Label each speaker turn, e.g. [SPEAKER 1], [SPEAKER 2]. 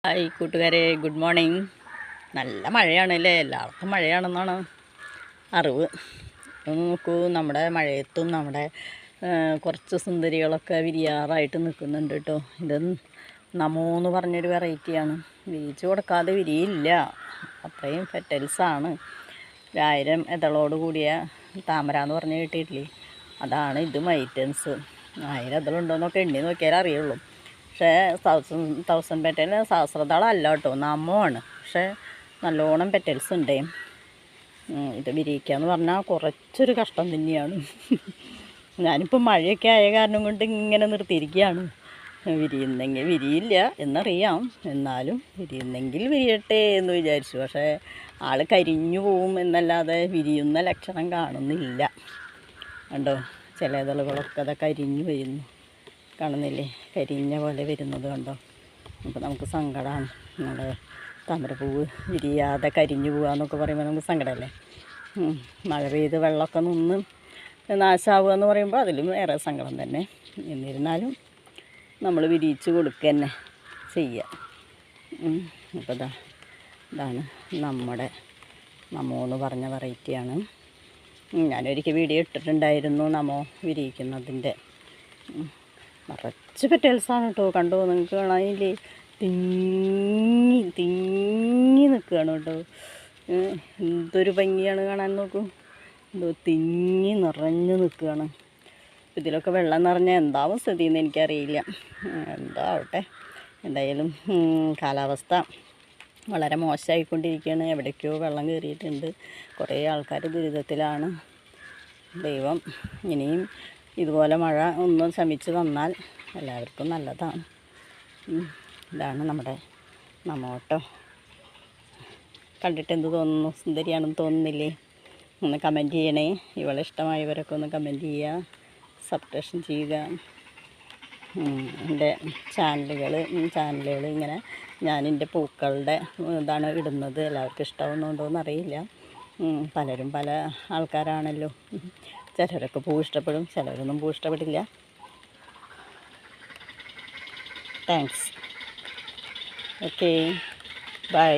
[SPEAKER 1] Hi കൂട്ടുകാരെ, good morning. നല്ല മഴയാണല്ലേ, എല്ലാവർക്കും മഴയാണെന്നാണ് അറിവ്. നോക്കൂ, നമ്മുടെ മഴയത്തും നമ്മുടെ കുറച്ച് സുന്ദരികളൊക്കെ വിരിയാറായിട്ട് നിൽക്കുന്നുണ്ട് കേട്ടോ. ഇത് നമോ എന്ന് പറഞ്ഞൊരു വെറൈറ്റിയാണ്. വിരിച്ചു കൊടുക്കാതെ വിരിയില്ല, അത്രയും ഫെറ്റൽസാണ്. 1000 ഇതളോട് കൂടിയ താമര എന്ന് പറഞ്ഞ് കിട്ടിയിട്ടില്ലേ, അതാണ് ഇത്. ഐറ്റംസ് 1000 ഇതളുണ്ടോയെന്നൊക്കെ എണ്ണി നോക്കിയാലേ അറിയുള്ളൂ. പക്ഷേ 1000 പെറ്റൽ സഹസ്രദളമല്ല കേട്ടോ, നമമാണ്. പക്ഷേ നല്ലോണം പെറ്റൽസ് ഉണ്ട്. ഇത് വിരിയിക്കുക എന്ന് പറഞ്ഞാൽ കുറച്ചൊരു കഷ്ടം തന്നെയാണ്. ഞാനിപ്പോൾ മഴയൊക്കെ ആയ കാരണം കൊണ്ട് ഇങ്ങനെ നിർത്തിയിരിക്കുകയാണ്. വിരിയുന്നെങ്കിൽ വിരിയില്ല എന്നറിയാം, എന്നാലും വിരിയുന്നെങ്കിൽ വിരിയട്ടെ എന്ന് വിചാരിച്ചു. പക്ഷേ ആൾ കരിഞ്ഞു പോവും എന്നല്ലാതെ വിരിയുന്ന ലക്ഷണം കാണുന്നില്ല. കണ്ടോ, ചില ഇതളുകളൊക്കെ അത് കരിഞ്ഞു വരുന്നു, കാണുന്നില്ലേ? കരിഞ്ഞ പോലെ വരുന്നത് കണ്ടോ. അപ്പോൾ നമുക്ക് സങ്കടമാണ്. നമ്മുടെ താമരപ്പൂവ് വിരിയാതെ കരിഞ്ഞു പോവുക എന്നൊക്കെ പറയുമ്പോൾ നമുക്ക് സങ്കടമല്ലേ. മഴ പെയ്ത് വെള്ളമൊക്കെ നിന്ന് നാശമാവുക എന്ന് പറയുമ്പോൾ അതിലും ഏറെ സങ്കടം തന്നെ. എന്നിരുന്നാലും നമ്മൾ വിരിയിച്ച് കൊടുക്കുക തന്നെ ചെയ്യുക. അപ്പോൾ ഇതാണ് നമ്മുടെ നമോ എന്ന് പറഞ്ഞ വെറൈറ്റിയാണ്. ഞാനൊരിക്കൽ വീഡിയോ ഇട്ടിട്ടുണ്ടായിരുന്നു നമോ വിരിയിക്കുന്നതിൻ്റെ. നിറച്ച് പെറ്റൽസാണ് കേട്ടോ. കണ്ടോ, നിങ്ങൾക്ക് കാണാനില്ലേ? തിങ്ങി നിൽക്കുകയാണ് കേട്ടോ. എന്തൊരു ഭംഗിയാണ് കാണാൻ. നോക്കൂ, എന്തോ തിങ്ങി നിറഞ്ഞു നിൽക്കുകയാണ്. ഇതിലൊക്കെ വെള്ളം നിറഞ്ഞാൽ എന്താവും സ്ഥിതിയെന്ന് എനിക്കറിയില്ല. എന്താ ആവട്ടെ, എന്തായാലും കാലാവസ്ഥ വളരെ മോശമായിക്കൊണ്ടിരിക്കുകയാണ്. എവിടേക്കോ വെള്ളം കയറിയിട്ടുണ്ട്. കുറേ ആൾക്കാർ ദുരിതത്തിലാണ്. ദൈവം ഇനിയും ഇതുപോലെ മഴ ഒന്ന് ശമിച്ച് തന്നാൽ എല്ലാവർക്കും നല്ലതാണ്. ഇതാണ് നമ്മുടെ നമോട്ടോ. കണ്ടിട്ട് എന്ത് തോന്നുന്നു? സുന്ദരിയാണെന്ന് തോന്നുന്നില്ലേ? ഒന്ന് കമൻറ്റ് ചെയ്യണേ. ഇവളെ ഇഷ്ടമായവരൊക്കെ ഒന്ന് കമൻറ്റ് ചെയ്യുക, സബ്സ്ക്രിപ്ഷൻ ചെയ്യുക. എൻ്റെ ചാനലുകൾ ഇങ്ങനെ ഞാനെൻ്റെ പൂക്കളുടെ ഇതാണ് ഇടുന്നത്. എല്ലാവർക്കും ഇഷ്ടമാവുന്നുണ്ടോ എന്നറിയില്ല. പലരും പല ആൾക്കാരാണല്ലോ. ചിലരൊക്കെ പൂ ഇഷ്ടപ്പെടും, ചിലരൊന്നും പൂ ഇഷ്ടപ്പെടില്ല. താങ്ക്സ്. Okay, by.